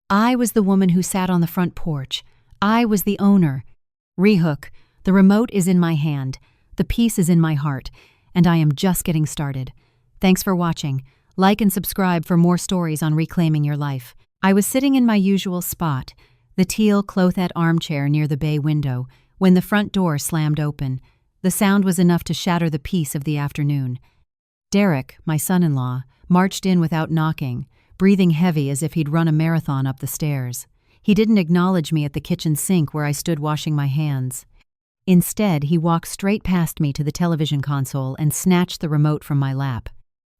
I was the woman who sat on the front porch. I was the owner. Rehook, the remote is in my hand, the peace is in my heart, and I am just getting started. Thanks for watching. Like and subscribe for more stories on reclaiming your life. I was sitting in my usual spot, the teal clothette armchair near the bay window, when the front door slammed open. The sound was enough to shatter the peace of the afternoon. Derek, my son-in-law, marched in without knocking, breathing heavy as if he'd run a marathon up the stairs. He didn't acknowledge me at the kitchen sink where I stood washing my hands. Instead, he walked straight past me to the television console and snatched the remote from my lap.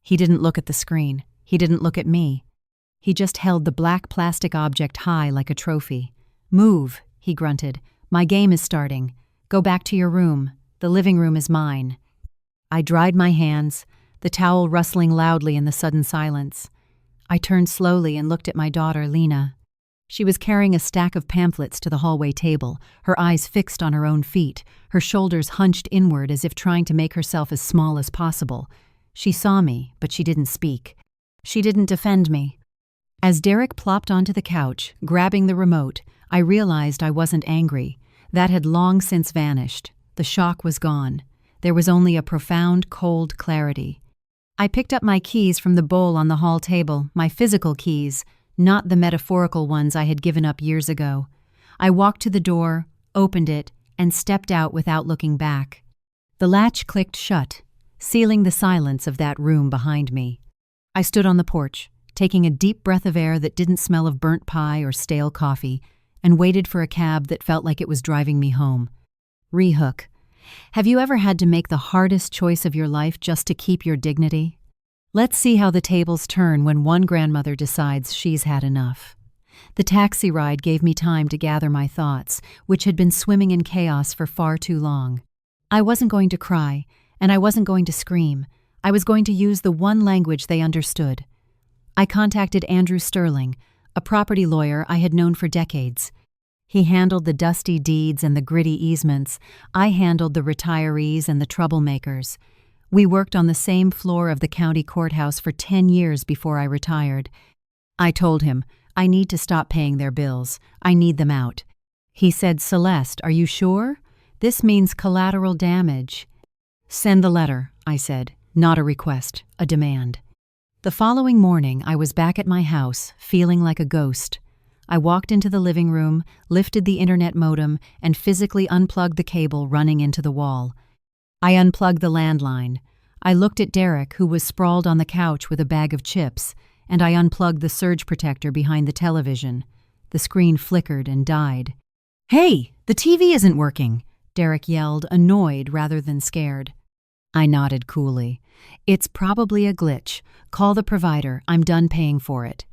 He didn't look at the screen. He didn't look at me. He just held the black plastic object high like a trophy. "Move," he grunted. "My game is starting. Go back to your room. The living room is mine." I dried my hands, the towel rustling loudly in the sudden silence. I turned slowly and looked at my daughter, Lena. She was carrying a stack of pamphlets to the hallway table, her eyes fixed on her own feet, her shoulders hunched inward as if trying to make herself as small as possible. She saw me, but she didn't speak. She didn't defend me. As Derek plopped onto the couch, grabbing the remote, I realized I wasn't angry. That had long since vanished. The shock was gone. There was only a profound, cold clarity. I picked up my keys from the bowl on the hall table, my physical keys, not the metaphorical ones I had given up years ago. I walked to the door, opened it, and stepped out without looking back. The latch clicked shut, sealing the silence of that room behind me. I stood on the porch, taking a deep breath of air that didn't smell of burnt pie or stale coffee, and waited for a cab that felt like it was driving me home. Rehook. Have you ever had to make the hardest choice of your life just to keep your dignity? Let's see how the tables turn when one grandmother decides she's had enough. The taxi ride gave me time to gather my thoughts, which had been swimming in chaos for far too long. I wasn't going to cry, and I wasn't going to scream. I was going to use the one language they understood. I contacted Andrew Sterling, a property lawyer I had known for decades. He handled the dusty deeds and the gritty easements. I handled the retirees and the troublemakers. We worked on the same floor of the county courthouse for 10 years before I retired. I told him, I need to stop paying their bills. I need them out. He said, "Celeste, are you sure? This means collateral damage." "Send the letter," I said. Not a request, a demand. The following morning, I was back at my house, feeling like a ghost. I walked into the living room, lifted the internet modem, and physically unplugged the cable running into the wall. I unplugged the landline. I looked at Derek, who was sprawled on the couch with a bag of chips, and I unplugged the surge protector behind the television. The screen flickered and died. "Hey, the TV isn't working!" Derek yelled, annoyed rather than scared. I nodded coolly. "It's probably a glitch. Call the provider. I'm done paying for it."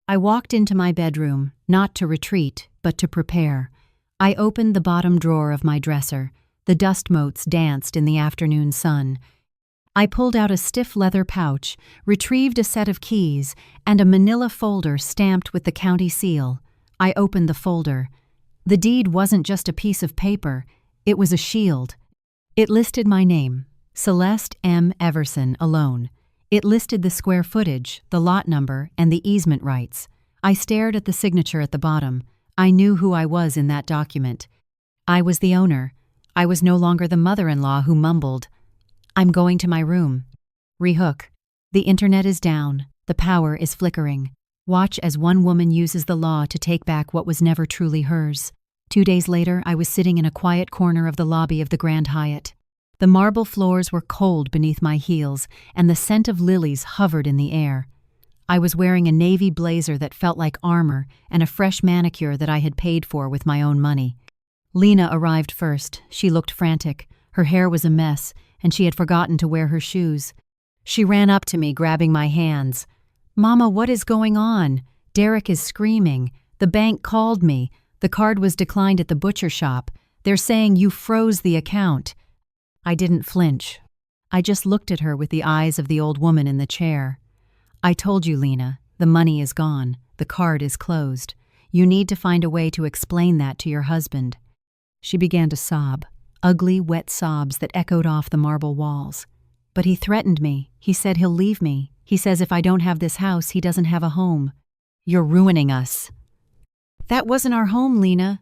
I walked into my bedroom, not to retreat, but to prepare. I opened the bottom drawer of my dresser. The dust motes danced in the afternoon sun. I pulled out a stiff leather pouch, retrieved a set of keys, and a manila folder stamped with the county seal. I opened the folder. The deed wasn't just a piece of paper. It was a shield. It listed my name, Celeste M. Everson, alone. It listed the square footage, the lot number, and the easement rights. I stared at the signature at the bottom. I knew who I was in that document. I was the owner. I was no longer the mother-in-law who mumbled, "I'm going to my room." Rehook. The internet is down. The power is flickering. Watch as one woman uses the law to take back what was never truly hers. 2 days later, I was sitting in a quiet corner of the lobby of the Grand Hyatt. The marble floors were cold beneath my heels, and the scent of lilies hovered in the air. I was wearing a navy blazer that felt like armor and a fresh manicure that I had paid for with my own money. Lena arrived first. She looked frantic. Her hair was a mess, and she had forgotten to wear her shoes. She ran up to me, grabbing my hands. "Mama, what is going on? Derek is screaming. The bank called me. The card was declined at the butcher shop. They're saying you froze the account." I didn't flinch. I just looked at her with the eyes of the old woman in the chair. "I told you, Lena, the money is gone. The card is closed. You need to find a way to explain that to your husband." She began to sob, ugly, wet sobs that echoed off the marble walls. "But he threatened me. He said he'll leave me. He says if I don't have this house, he doesn't have a home." "You're ruining us." That wasn't our home, Lena,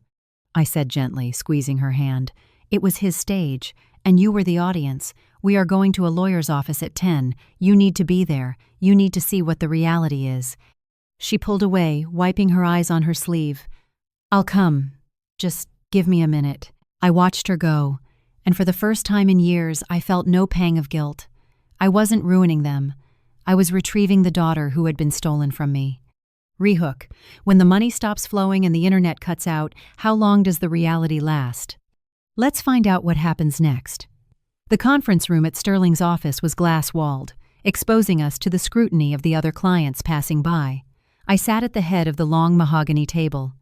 I said gently, squeezing her hand. It was his stage, and you were the audience. We are going to a lawyer's office at 10. You need to be there. You need to see what the reality is. She pulled away, wiping her eyes on her sleeve. I'll come. Just give me a minute. I watched her go, and for the first time in years, I felt no pang of guilt. I wasn't ruining them. I was retrieving the daughter who had been stolen from me. Rehook, when the money stops flowing and the internet cuts out, how long does the reality last? Let's find out what happens next. The conference room at Sterling's office was glass-walled, exposing us to the scrutiny of the other clients passing by. I sat at the head of the long mahogany table.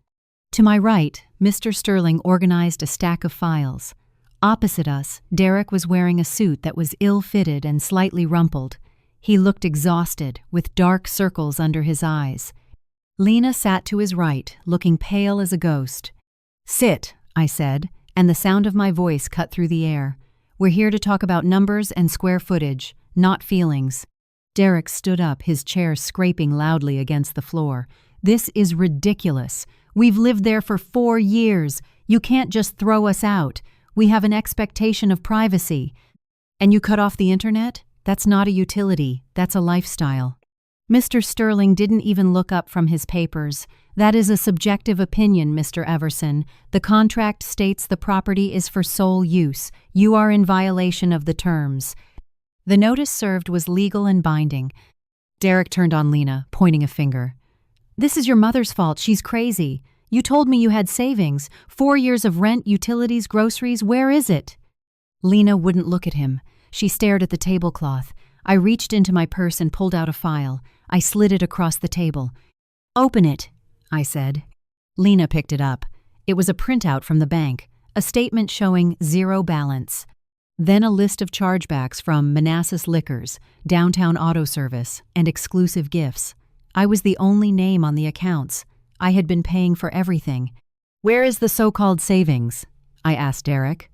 To my right, Mr. Sterling organized a stack of files. Opposite us, Derek was wearing a suit that was ill-fitted and slightly rumpled. He looked exhausted, with dark circles under his eyes. Lena sat to his right, looking pale as a ghost. "Sit," I said, and the sound of my voice cut through the air. "We're here to talk about numbers and square footage, not feelings." Derek stood up, his chair scraping loudly against the floor. "This is ridiculous. We've lived there for 4 years. You can't just throw us out. We have an expectation of privacy. And you cut off the internet? That's not a utility. That's a lifestyle." Mr. Sterling didn't even look up from his papers. "That is a subjective opinion, Mr. Everson. The contract states the property is for sole use. You are in violation of the terms." The notice served was legal and binding. Derek turned on Lena, pointing a finger. "This is your mother's fault. She's crazy. You told me you had savings. 4 years of rent, utilities, groceries. Where is it?" Lena wouldn't look at him. She stared at the tablecloth. I reached into my purse and pulled out a file. I slid it across the table. "Open it," I said. Lena picked it up. It was a printout from the bank, a statement showing 0 balance. Then a list of chargebacks from Manassas Liquors, Downtown Auto Service, and exclusive gifts. I was the only name on the accounts. I had been paying for everything. "Where is the so-called savings?" I asked Derek.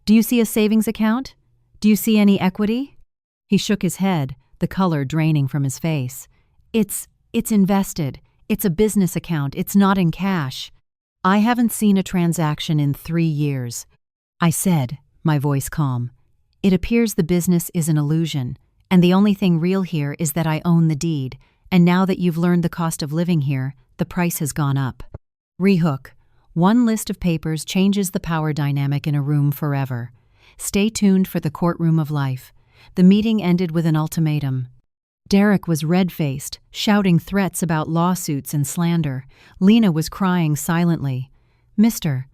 "Do you see a savings account? Do you see any equity?" He shook his head, the color draining from his face. It's invested. It's a business account. It's not in cash." "I haven't seen a transaction in 3 years," I said, my voice calm. "It appears the business is an illusion, and the only thing real here is that I own the deed, and now that you've learned the cost of living here, the price has gone up." Rehook, one list of papers changes the power dynamic in a room forever. Stay tuned for the courtroom of life. The meeting ended with an ultimatum. Derek was red-faced, shouting threats about lawsuits and slander. Lena was crying silently. "Mr."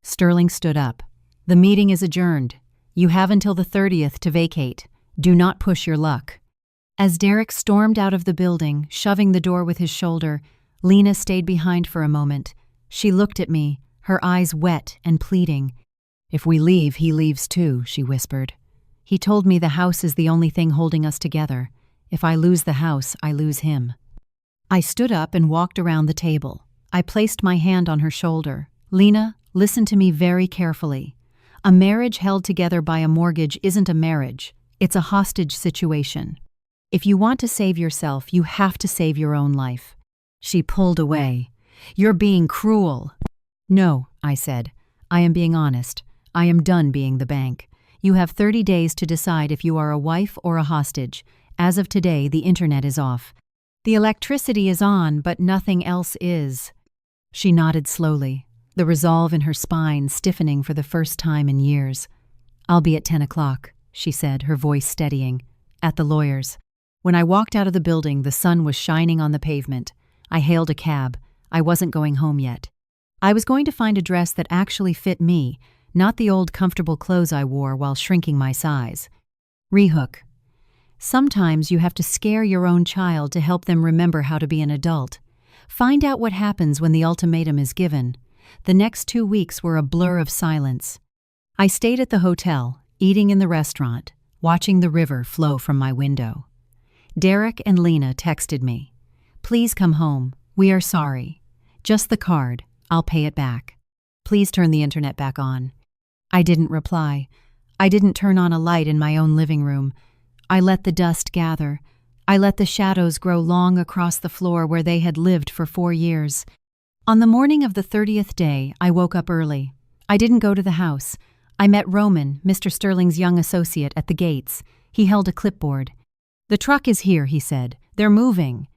Sterling stood up. "The meeting is adjourned. You have until the 30th to vacate. Do not push your luck." As Derek stormed out of the building, shoving the door with his shoulder, Lena stayed behind for a moment. She looked at me, her eyes wet and pleading. "If we leave, he leaves too," she whispered. "He told me the house is the only thing holding us together. If I lose the house, I lose him." I stood up and walked around the table. I placed my hand on her shoulder. "Lena, listen to me very carefully. A marriage held together by a mortgage isn't a marriage. It's a hostage situation. If you want to save yourself, you have to save your own life." She pulled away. "You're being cruel." "No," I said. "I am being honest. I am done being the bank. You have 30 days to decide if you are a wife or a hostage. As of today, the internet is off. The electricity is on, but nothing else is." She nodded slowly, the resolve in her spine stiffening for the first time in years. "I'll be at 10 o'clock, she said, her voice steadying. "At the lawyer's." When I walked out of the building, the sun was shining on the pavement. I hailed a cab. I wasn't going home yet. I was going to find a dress that actually fit me, not the old comfortable clothes I wore while shrinking my size. Rehook. Sometimes you have to scare your own child to help them remember how to be an adult. Find out what happens when the ultimatum is given. The next 2 weeks were a blur of silence. I stayed at the hotel, eating in the restaurant, watching the river flow from my window. Derek and Lena texted me. "Please come home. We are sorry. Just the card. I'll pay it back. Please turn the internet back on." I didn't reply. I didn't turn on a light in my own living room. I let the dust gather. I let the shadows grow long across the floor where they had lived for 4 years. On the morning of the 30th day, I woke up early. I didn't go to the house. I met Roman, Mr. Sterling's young associate, at the gates. He held a clipboard. "The truck is here," he said. "They're moving."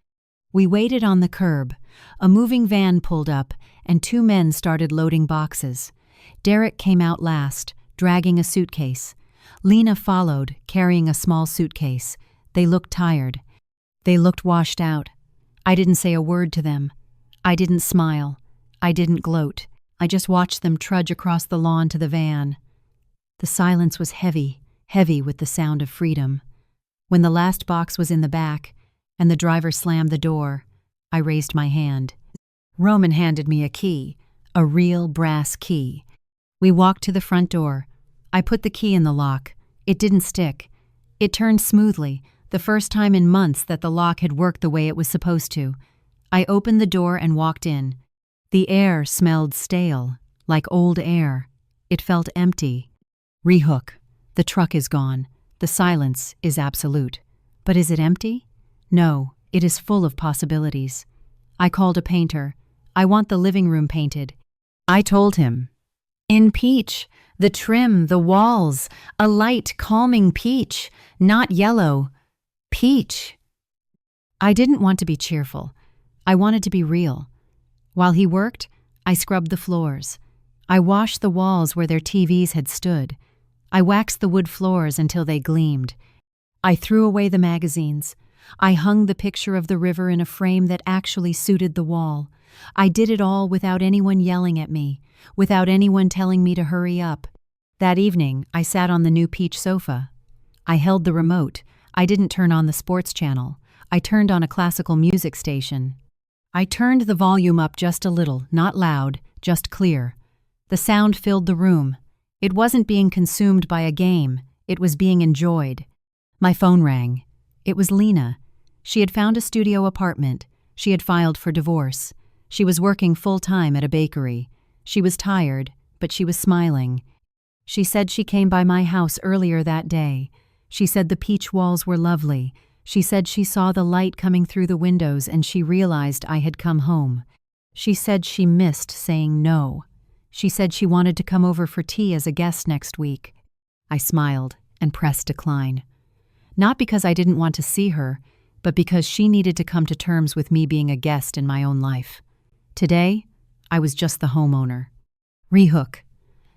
We waited on the curb. A moving van pulled up, and two men started loading boxes. Derek came out last, dragging a suitcase. Lena followed, carrying a small suitcase. They looked tired. They looked washed out. I didn't say a word to them. I didn't smile. I didn't gloat. I just watched them trudge across the lawn to the van. The silence was heavy, heavy with the sound of freedom. When the last box was in the back, and the driver slammed the door, I raised my hand. Roman handed me a key, a real brass key. We walked to the front door. I put the key in the lock. It didn't stick. It turned smoothly, the first time in months that the lock had worked the way it was supposed to. I opened the door and walked in. The air smelled stale, like old air. It felt empty. Rehook. The truck is gone. The silence is absolute. But is it empty? No, it is full of possibilities. I called a painter. I want the living room painted. I told him. In peach, the trim, the walls, a light, calming peach, not yellow. Peach. I didn't want to be cheerful. I wanted to be real. While he worked, I scrubbed the floors. I washed the walls where their TVs had stood. I waxed the wood floors until they gleamed. I threw away the magazines. I hung the picture of the river in a frame that actually suited the wall. I did it all without anyone yelling at me, without anyone telling me to hurry up. That evening, I sat on the new peach sofa. I held the remote. I didn't turn on the sports channel. I turned on a classical music station. I turned the volume up just a little, not loud, just clear. The sound filled the room. It wasn't being consumed by a game. It was being enjoyed. My phone rang. It was Lena. She had found a studio apartment. She had filed for divorce. She was working full-time at a bakery. She was tired, but she was smiling. She said she came by my house earlier that day. She said the peach walls were lovely. She said she saw the light coming through the windows and she realized I had come home. She said she missed saying no. She said she wanted to come over for tea as a guest next week. I smiled and pressed decline. Not because I didn't want to see her, but because she needed to come to terms with me being a guest in my own life. Today, I was just the homeowner. Rehook.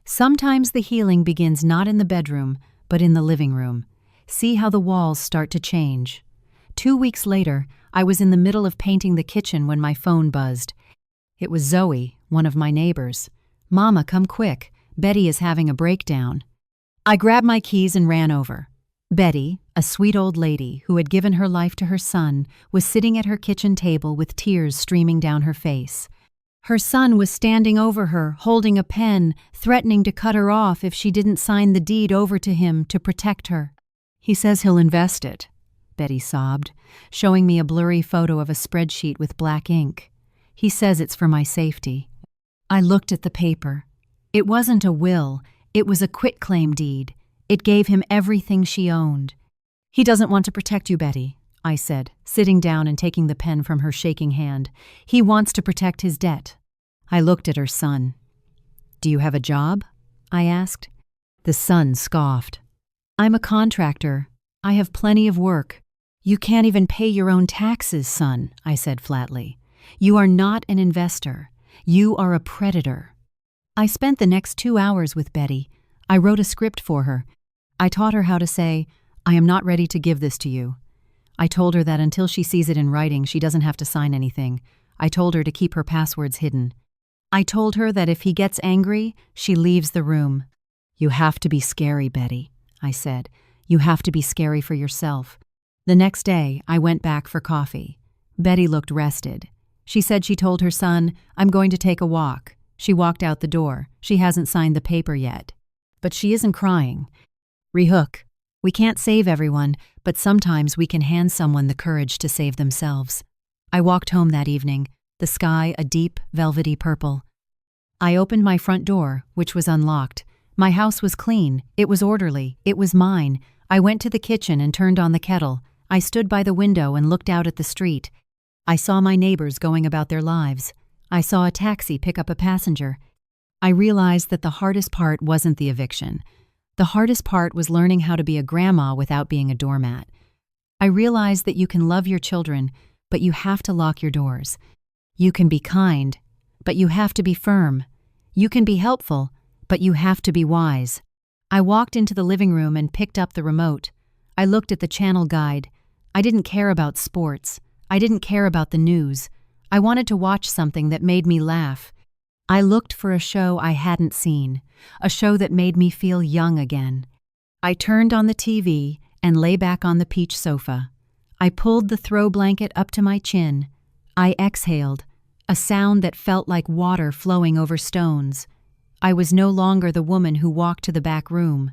Sometimes the healing begins not in the bedroom, but in the living room. See how the walls start to change. 2 weeks later, I was in the middle of painting the kitchen when my phone buzzed. It was Zoe, one of my neighbors. "Mama, come quick. Betty is having a breakdown." I grabbed my keys and ran over. Betty, a sweet old lady who had given her life to her son, was sitting at her kitchen table with tears streaming down her face. Her son was standing over her, holding a pen, threatening to cut her off if she didn't sign the deed over to him to protect her. "He says he'll invest it," Betty sobbed, showing me a blurry photo of a spreadsheet with black ink. "He says it's for my safety." I looked at the paper. It wasn't a will, it was a quitclaim deed. It gave him everything she owned. "He doesn't want to protect you, Betty," I said, sitting down and taking the pen from her shaking hand. "He wants to protect his debt." I looked at her son. "Do you have a job?" I asked. The son scoffed. "I'm a contractor. I have plenty of work." "You can't even pay your own taxes, son," I said flatly. "You are not an investor. You are a predator." I spent the next 2 hours with Betty. I wrote a script for her. I taught her how to say, "I am not ready to give this to you." I told her that until she sees it in writing, she doesn't have to sign anything. I told her to keep her passwords hidden. I told her that if he gets angry, she leaves the room. "You have to be scary, Betty," I said. "You have to be scary for yourself." The next day, I went back for coffee. Betty looked rested. She said she told her son, "I'm going to take a walk." She walked out the door. She hasn't signed the paper yet. But she isn't crying. Rehook. We can't save everyone, but sometimes we can hand someone the courage to save themselves. I walked home that evening, the sky a deep, velvety purple. I opened my front door, which was unlocked. My house was clean. It was orderly. It was mine. I went to the kitchen and turned on the kettle. I stood by the window and looked out at the street. I saw my neighbors going about their lives. I saw a taxi pick up a passenger. I realized that the hardest part wasn't the eviction. The hardest part was learning how to be a grandma without being a doormat. I realized that you can love your children, but you have to lock your doors. You can be kind, but you have to be firm. You can be helpful, but you have to be wise. I walked into the living room and picked up the remote. I looked at the channel guide. I didn't care about sports. I didn't care about the news. I wanted to watch something that made me laugh. I looked for a show I hadn't seen, a show that made me feel young again. I turned on the TV and lay back on the peach sofa. I pulled the throw blanket up to my chin. I exhaled, a sound that felt like water flowing over stones. I was no longer the woman who walked to the back room.